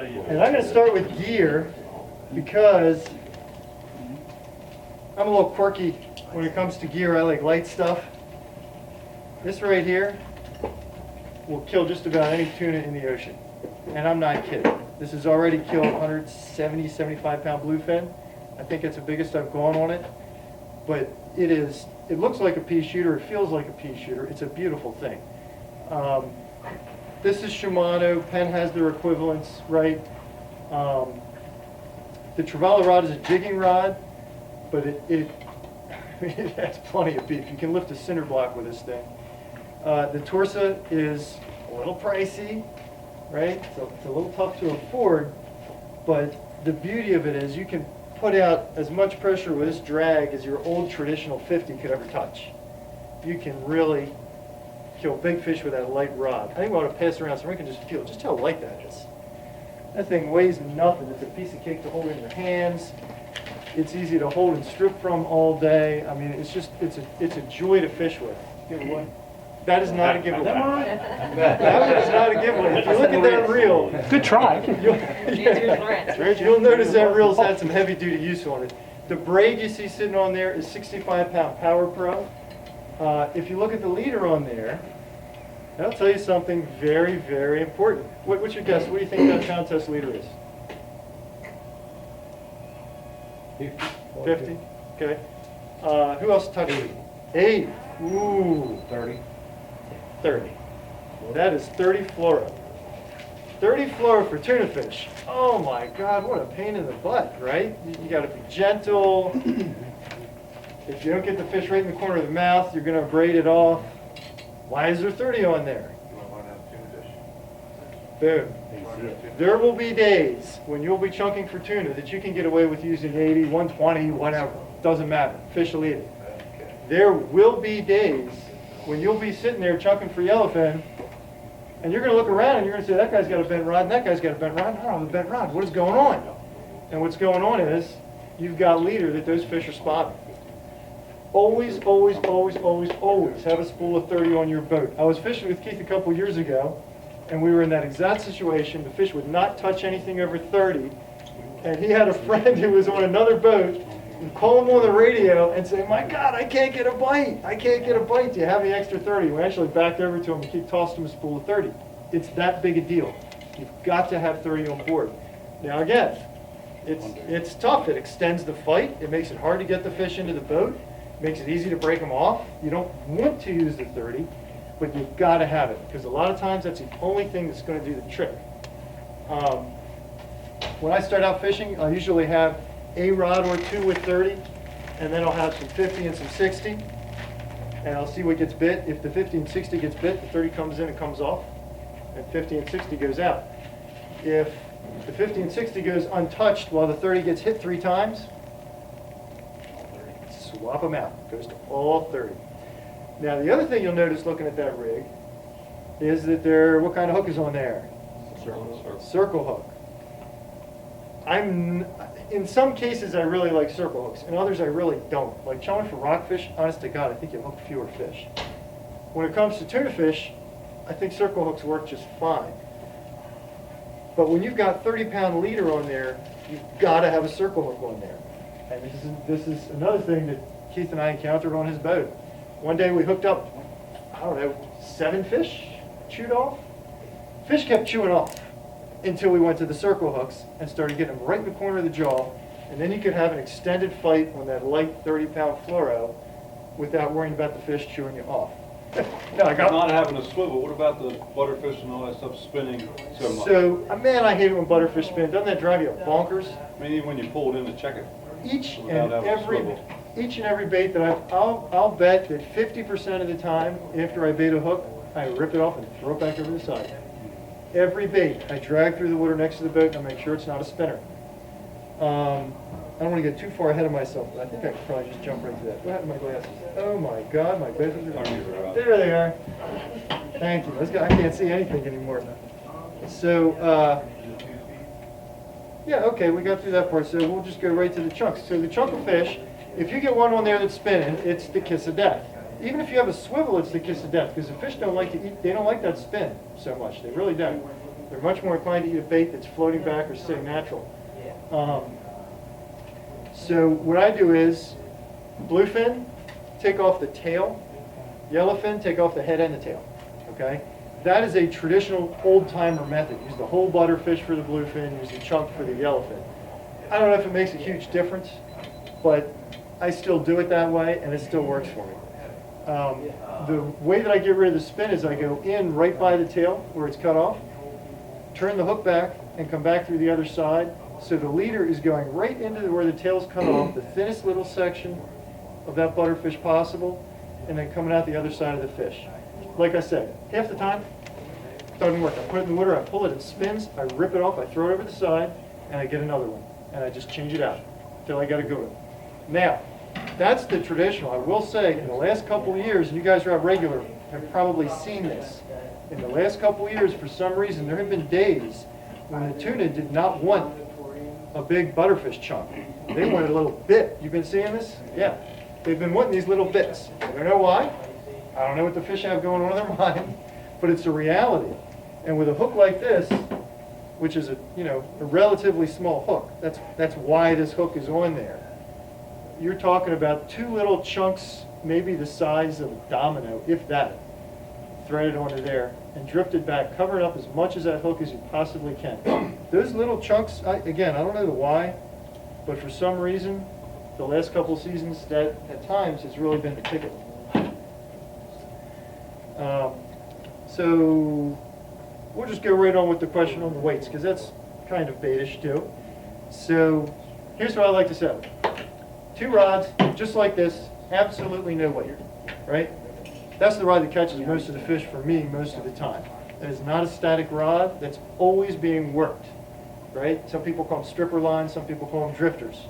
And I'm going to start with gear because I'm a little quirky when it comes to gear. I like light stuff. This right here will kill just about any tuna in the ocean. And I'm not kidding. This has already killed 170, 75 pound bluefin. I think it's the biggest I've gone on it. But it looks like a pea shooter. It feels like a pea shooter. It's a beautiful thing. This is Shimano. Penn has their equivalents, right? The trevally rod is a jigging rod, but it has plenty of beef. You can lift a cinder block with this thing. The Torsa is a little pricey, right? So it's a little tough to afford, but the beauty of it is you can put out as much pressure with this drag as your old traditional 50 could ever touch. You can really kill big fish with that light rod. I think we ought to pass around so we can just feel just how light that is. That thing weighs nothing. It's a piece of cake to hold in your hands. It's easy to hold and strip from all day. I mean, it's a joy to fish with. Giveaway. That is not a giveaway. That is not a giveaway. If you look at that reel, good try. You'll notice that reel's had some heavy duty use on it. The braid you see sitting on there is 65 pound Power Pro. If you look at the leader on there, that'll tell you something very, very important. What's your guess? What do you think that contest leader is? 50? Okay. Who else touched it? 80. Ooh. 30. 30. That is 30 fluoro. 30 fluoro for tuna fish. Oh my God, what a pain in the butt, right? You got to be gentle. If you don't get the fish right in the corner of the mouth, you're going to braid it off. Why is there 30 on there? Boom. There will be days when you'll be chunking for tuna that you can get away with using 80, 120, whatever. Doesn't matter. Fish will eat it. There will be days when you'll be sitting there chunking for yellowfin, and you're going to look around and you're going to say, that guy's got a bent rod and that guy's got a bent rod. I don't have a bent rod. What is going on? And what's going on is you've got leader that those fish are spotting. Always, always, always, always, always have a spool of 30 on your boat. I was fishing with Keith a couple years ago, and we were in that exact situation. The fish would not touch anything over 30, and he had a friend who was on another boat and call him on the radio and say, my God, I can't get a bite. I can't get a bite. Do you have the extra 30? We actually backed over to him and he tossed him a spool of 30. It's that big a deal. You've got to have 30 on board. Now again, it's tough. It extends the fight. It makes it hard to get the fish into the boat. It makes it easy to break them off. You don't want to use the 30, but you've got to have it because a lot of times that's the only thing that's going to do the trick. When I start out fishing, I'll usually have a rod or two with 30, and then I'll have some 50 and some 60, and I'll see what gets bit. If the 50 and 60 gets bit, the 30 comes in and comes off, and 50 and 60 goes out. If the 50 and 60 goes untouched while the 30 gets hit 3 times, swap them out. It goes to all 30. Now the other thing you'll notice looking at that rig is that what kind of hook is on there? Circle hook. In some cases I really like circle hooks, in others I really don't. Like chumming for rockfish, honest to God, I think you hook fewer fish. When it comes to tuna fish, I think circle hooks work just fine. But when you've got 30-pound leader on there, you've got to have a circle hook on there. And this is another thing that Keith and I encountered on his boat. One day we hooked up, I don't know, 7 fish, chewed off. Fish kept chewing off until we went to the circle hooks and started getting them right in the corner of the jaw, and then you could have an extended fight on that light 30-pound fluoro without worrying about the fish chewing you off. Now, not having a swivel, what about the butterfish and all that stuff spinning so much? So, man, I hate it when butterfish spin. Doesn't that drive you bonkers? I mean, even when you pull it in to check it. Each and every bait that I'll bet that 50% of the time after I bait a hook, I rip it off and throw it back over the side. Every bait I drag through the water next to the boat and I make sure it's not a spinner. I don't want to get too far ahead of myself, but I think I could probably just jump right to that. What happened to my glasses? Oh my God, my glasses are there. They are. Thank you. I can't see anything anymore. So, yeah, okay, we got through that part. So we'll just go right to the chunks. So the chunk of fish, if you get one on there that's spinning, it's the kiss of death. even if you have a swivel, it's the kiss of death, because the fish don't like to eat, they don't like that spin so much. They really don't. They're much more inclined to eat a bait that's floating back or sitting natural. So what I do is, bluefin, take off the tail. Yellowfin, take off the head and the tail. Okay? That is a traditional old-timer method. Use the whole butterfish for the bluefin, use the chunk for the yellowfin. I don't know if it makes a huge difference, but I still do it that way, and it still works for me. The way that I get rid of the spin is I go in right by the tail where it's cut off, turn the hook back, and come back through the other side. So the leader is going right into where the tail's cut off, the thinnest little section of that butterfish possible, and then coming out the other side of the fish. Like I said, half the time, it doesn't work. I put it in the water, I pull it, it spins, I rip it off, I throw it over the side, and I get another one. And I just change it out until I get a good one. Now, that's the traditional. I will say, in the last couple of years, and you guys who are regular have probably seen this, in the last couple of years, for some reason, there have been days when the tuna did not want a big butterfish chunk. They wanted a little bit. You've been seeing this? Yeah. They've been wanting these little bits. I don't know why. I don't know what the fish have going on in their mind, but it's a reality. And with a hook like this, which is a relatively small hook, that's why this hook is on there. You're talking about two little chunks, maybe the size of a domino, if that, threaded onto there and drifted back, covering up as much of that hook as you possibly can. Those little chunks, again, I don't know why, but for some reason, the last couple seasons, that at times has really been the ticket. So we'll just go right on with the question on the weights, because that's kind of baitish too. So here's what I like to say. 2 rods, just like this, absolutely no weight, right? That's the rod that catches most of the fish for me most of the time. That is not a static rod, that's always being worked, right? Some people call them stripper lines, some people call them drifters.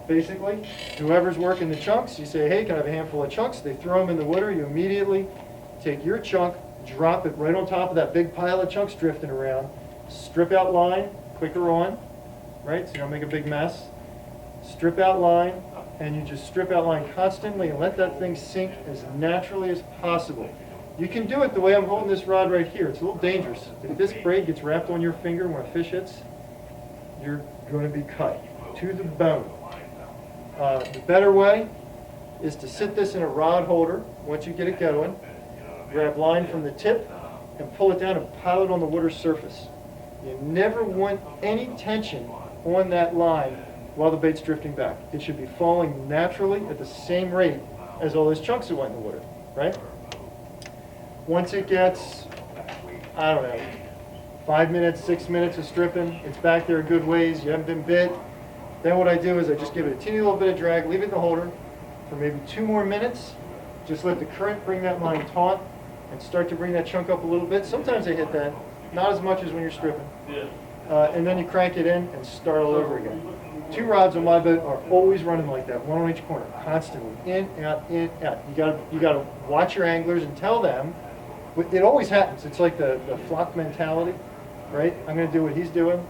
Basically, whoever's working the chunks, you say, hey, can I have a handful of chunks? They throw them in the water, you immediately take your chunk, drop it right on top of that big pile of chunks drifting around, strip out line, quicker on, right? So you don't make a big mess. Strip out line, and you just strip out line constantly and let that thing sink as naturally as possible. You can do it the way I'm holding this rod right here. It's a little dangerous. If this braid gets wrapped on your finger when a fish hits, you're going to be cut to the bone. The better way is to sit this in a rod holder once you get it going, grab line from the tip, and pull it down and pile it on the water surface. You never want any tension on that line while the bait's drifting back. It should be falling naturally at the same rate as all those chunks that went in the water, right? Once it gets, I don't know, 5 minutes, 6 minutes of stripping, it's back there a good ways, you haven't been bit, then what I do is I just give it a teeny little bit of drag, leave it in the holder for maybe 2 more minutes, just let the current bring that line taut and start to bring that chunk up a little bit. Sometimes they hit that, not as much as when you're stripping. And then you crank it in and start all over again. 2 rods on my boat are always running like that, 1 on each corner, constantly, in, out, in, out. You gotta watch your anglers and tell them. It always happens. It's like the flock mentality, right? I'm gonna do what he's doing.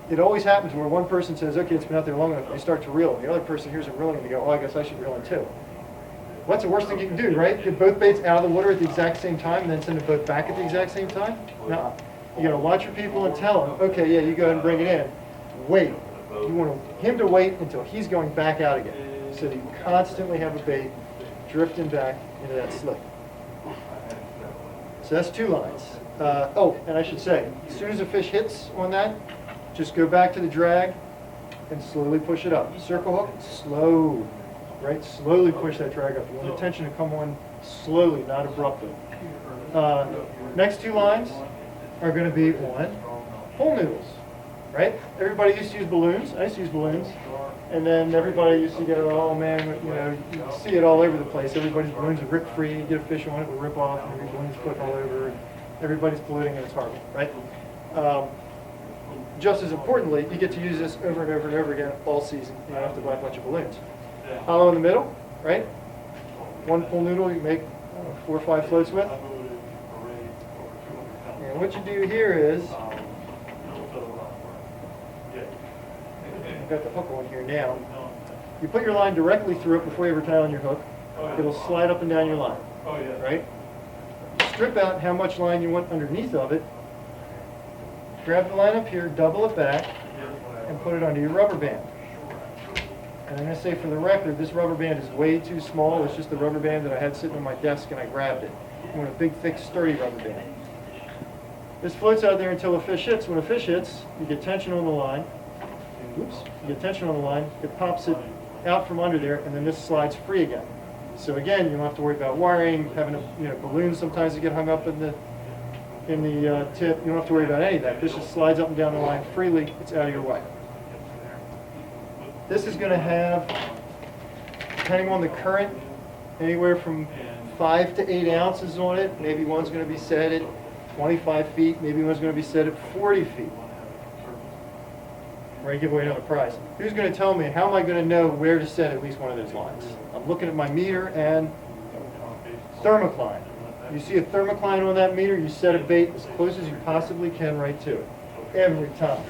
It always happens where one person says, okay, it's been out there long enough, they start to reel, and the other person hears them reeling, and they go, oh, I guess I should reel in too. What's the worst thing you can do, right? Get both baits out of the water at the exact same time, and then send them both back at the exact same time? No. You gotta watch your people and tell them, okay, yeah, you go ahead and bring it in. Wait. You want him to wait until he's going back out again, so that you constantly have a bait drifting back into that slip. So that's 2 lines. Oh, and I should say, as soon as a fish hits on that, just go back to the drag and slowly push it up. Circle hook, slow, right? Slowly push that drag up. You want the tension to come on slowly, not abruptly. Next 2 lines are going to be on pole noodles, right? Everybody used to use balloons. I used to use balloons. And then everybody used to go, oh man, you see it all over the place. Everybody's balloons are rip free. You get a fish on it, will rip off, and your balloons flip all over. And everybody's polluting, and it's horrible, right? Just as importantly, you get to use this over and over and over again all season. You don't have to buy a bunch of balloons. Hollow in the middle, right? 1 pool noodle you make 4 or 5 floats with. And what you do here is, I've got the hook on here now. You put your line directly through it before you ever tie on your hook. it'll slide up and down your line, right? Strip out how much line you want underneath of it, grab the line up here, double it back, and put it under your rubber band. And I'm going to say for the record, this rubber band is way too small. It's just the rubber band that I had sitting on my desk and I grabbed it. I want a big, thick, sturdy rubber band. This floats out there until a fish hits. When a fish hits, you get tension on the line. Oops, you get tension on the line. It pops it out from under there, and then this slides free again. So again, you don't have to worry about wiring, having a, balloons sometimes that get hung up in the tip. You don't have to worry about any of that. This just slides up and down the line freely. It's out of your way. This is going to have, depending on the current, anywhere from 5 to 8 ounces on it. Maybe one's going to be set at 25 feet. Maybe one's going to be set at 40 feet. We're going to give away another prize. Who's going to tell me, how am I going to know where to set at least one of those lines? I'm looking at my meter and thermocline. You see a thermocline on that meter, you set a bait as close as you possibly can right to it. Every time.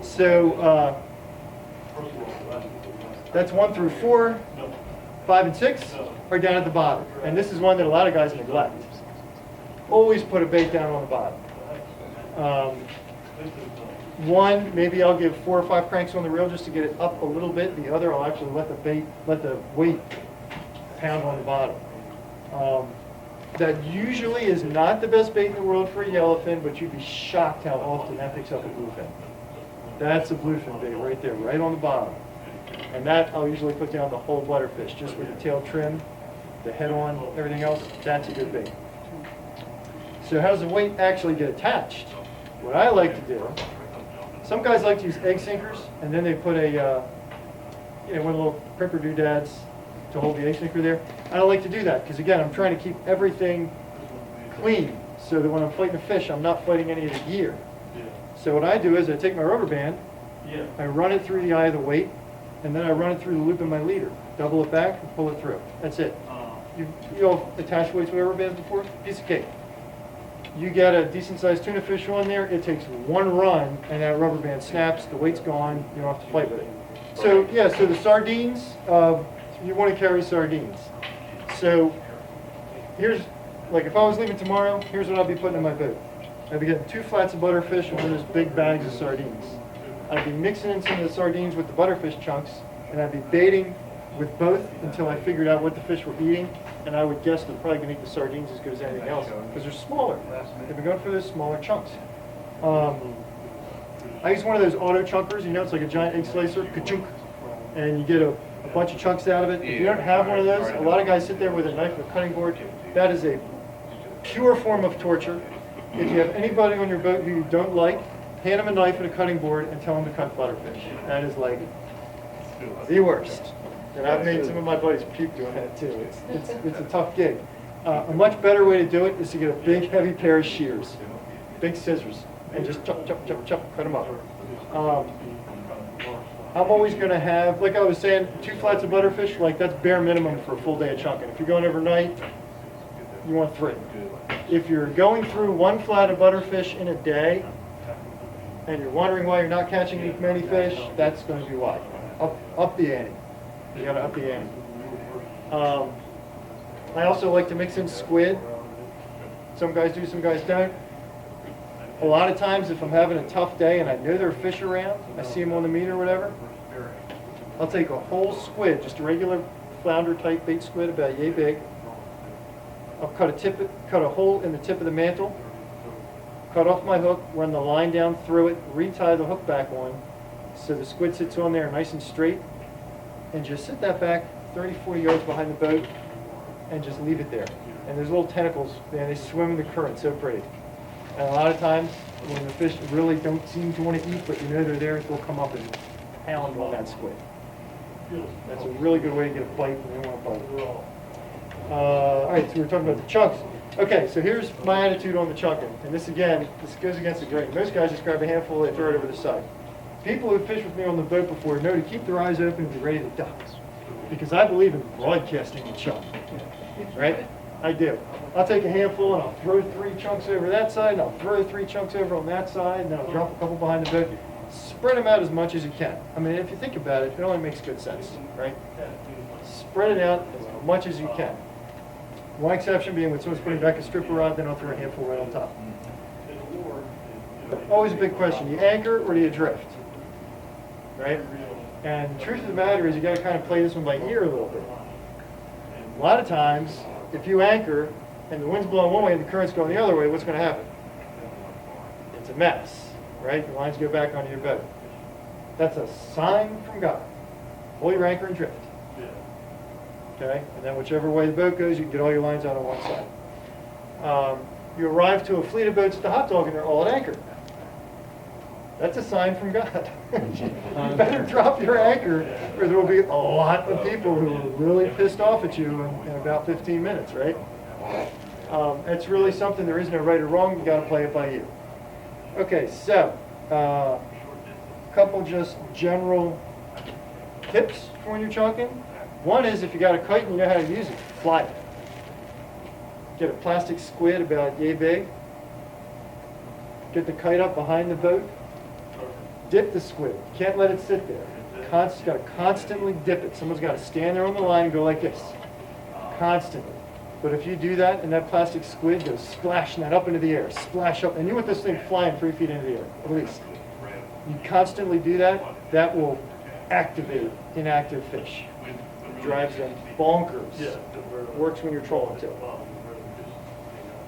So that's 1 through 4. 5 and 6 are down at the bottom. And this is one that a lot of guys neglect. Always put a bait down on the bottom. One, maybe I'll give 4 or 5 cranks on the reel just to get it up a little bit. The other, I'll actually let the weight pound on the bottom. That usually is not the best bait in the world for a yellowfin, but you'd be shocked how often that picks up a bluefin. That's a bluefin bait right there, right on the bottom. And that I'll usually put down the whole butterfish, just with the tail trim, the head on, everything else. That's a good bait. So how does the weight actually get attached? What I like to do, some guys like to use egg sinkers, and then they put a, one of the little crimper doodads to hold the egg sinker there. I don't like to do that, because again, I'm trying to keep everything clean, so that when I'm fighting a fish, I'm not fighting any of the gear. So what I do is I take my rubber band, I run it through the eye of the weight, and then I run it through the loop in my leader. Double it back and pull it through. That's it. You all attached weights with rubber bands before? Piece of cake. You get a decent sized tuna fish on there, it takes one run and that rubber band snaps, the weight's gone, you don't have to fight with it. So yeah, so the sardines, you want to carry sardines. So here's, like if I was leaving tomorrow, here's what I'd be putting in my boat. I'd be getting 2 flats of butterfish and one of those big bags of sardines. I'd be mixing in some of the sardines with the butterfish chunks, and I'd be baiting with both until I figured out what the fish were eating, and I would guess they're probably going to eat the sardines as good as anything else, because they're smaller. They've been going for those smaller chunks. I use one of those auto chunkers, it's like a giant egg slicer, ka-chunk, and you get a bunch of chunks out of it. If you don't have one of those, a lot of guys sit there with a knife and a cutting board. That is a pure form of torture. If you have anybody on your boat who you don't like, hand them a knife and a cutting board and tell them to cut butterfish. That is like the worst. And I've made some of my buddies puke doing that too. It's a tough gig. A much better way to do it is to get a big heavy pair of shears, big scissors, and just chop, chop, chop, chop, cut them up. I'm always going to have, like I was saying, 2 flats of butterfish, like that's bare minimum for a full day of chunking. If you're going overnight, you want 3. If you're going through 1 flat of butterfish in a day, and you're wondering why you're not catching as many fish, that's going to be why. Up the ante. You got to up the ante. I also like to mix in squid. Some guys do, some guys don't. A lot of times, if I'm having a tough day and I know there are fish around, I see them on the meter or whatever, I'll take a whole squid, just a regular flounder type bait squid, about yay big. I'll cut a hole in the tip of the mantle, cut off my hook, run the line down through it, retie the hook back on, so the squid sits on there nice and straight, and just sit that back 30, 40 yards behind the boat, and just leave it there. And there's little tentacles, man, they swim in the current, so pretty. And a lot of times, when the fish really don't seem to want to eat, but they're there, they'll come up and pound on that squid. That's a really good way to get a bite when they want to bite. All right, so we're talking about the chunks. Okay, so here's my attitude on the chunking. And this goes against the grain. Most guys just grab a handful and throw it over the side. People who fish with me on the boat before know to keep their eyes open and be ready to duck. Because I believe in broadcasting the chunk. Right? I do. I'll take a handful and I'll throw 3 chunks over that side, and I'll throw 3 chunks over on that side, and then I'll drop a couple behind the boat. Spread them out as much as you can. I mean, if you think about it, it only makes good sense, right? Spread it out as much as you can. One exception being when someone's putting back a stripper rod, then I'll throw a handful right on top. Always a big question, do you anchor or do you drift? Right? And the truth of the matter is you got to kind of play this one by ear a little bit. A lot of times, if you anchor and the wind's blowing one way and the current's going the other way, what's going to happen? It's a mess, right? The lines go back onto your boat. That's a sign from God. Pull your anchor and drift. Okay? And then whichever way the boat goes, you can get all your lines out on one side. You arrive to a fleet of boats at the hot dog and they're all at anchor. That's a sign from God. You better drop your anchor or there will be a lot of people who are really pissed off at you in about 15 minutes, right? It's really something, there is no right or wrong, you got to play it by ear. Okay, so, a couple just general tips for when you're chunking. One is if you got a kite and you know how to use it, fly it. Get a plastic squid about yay big. Get the kite up behind the boat. Dip the squid. Can't let it sit there. Got to constantly dip it. Someone's got to stand there on the line and go like this. Constantly. But if you do that and that plastic squid goes splashing that up into the air, splash up, and you want this thing flying 3 feet into the air, at least. You constantly do that, that will activate inactive fish. Drives them bonkers. Works when you're trolling too.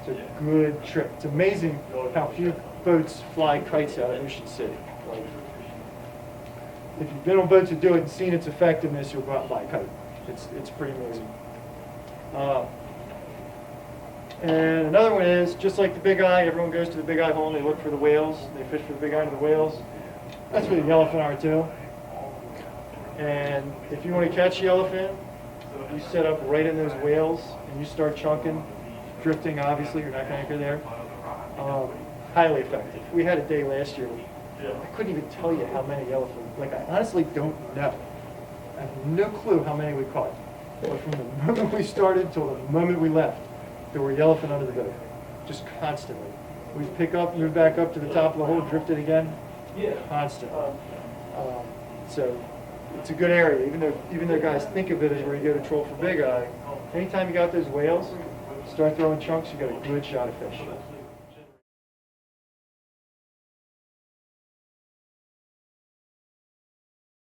It's a good trick. It's amazing how few boats fly kites out of Ocean City. Like, if you've been on boats that do it and seen its effectiveness, you'll go out and buy a kite. It's pretty amazing. And another one is, just like the big eye, everyone goes to the big eye hole and they look for the whales. They fish for the big eye and the whales. That's where the yellowfin are too. And if you want to catch yellowfin, you set up right in those whales and you start chunking, drifting obviously, you're not going to anchor there. Highly effective. We had a day last year. I couldn't even tell you how many yellowfin. Like, I honestly don't know. I have no clue how many we caught. But from the moment we started till the moment we left, there were yellowfin under the boat, just constantly. We'd pick up, move back up to the top of the hole, drift it again, constantly. So it's a good area, even though guys think of it as where you go to troll for big eye. Anytime you got those whales, start throwing chunks, you got a good shot of fish.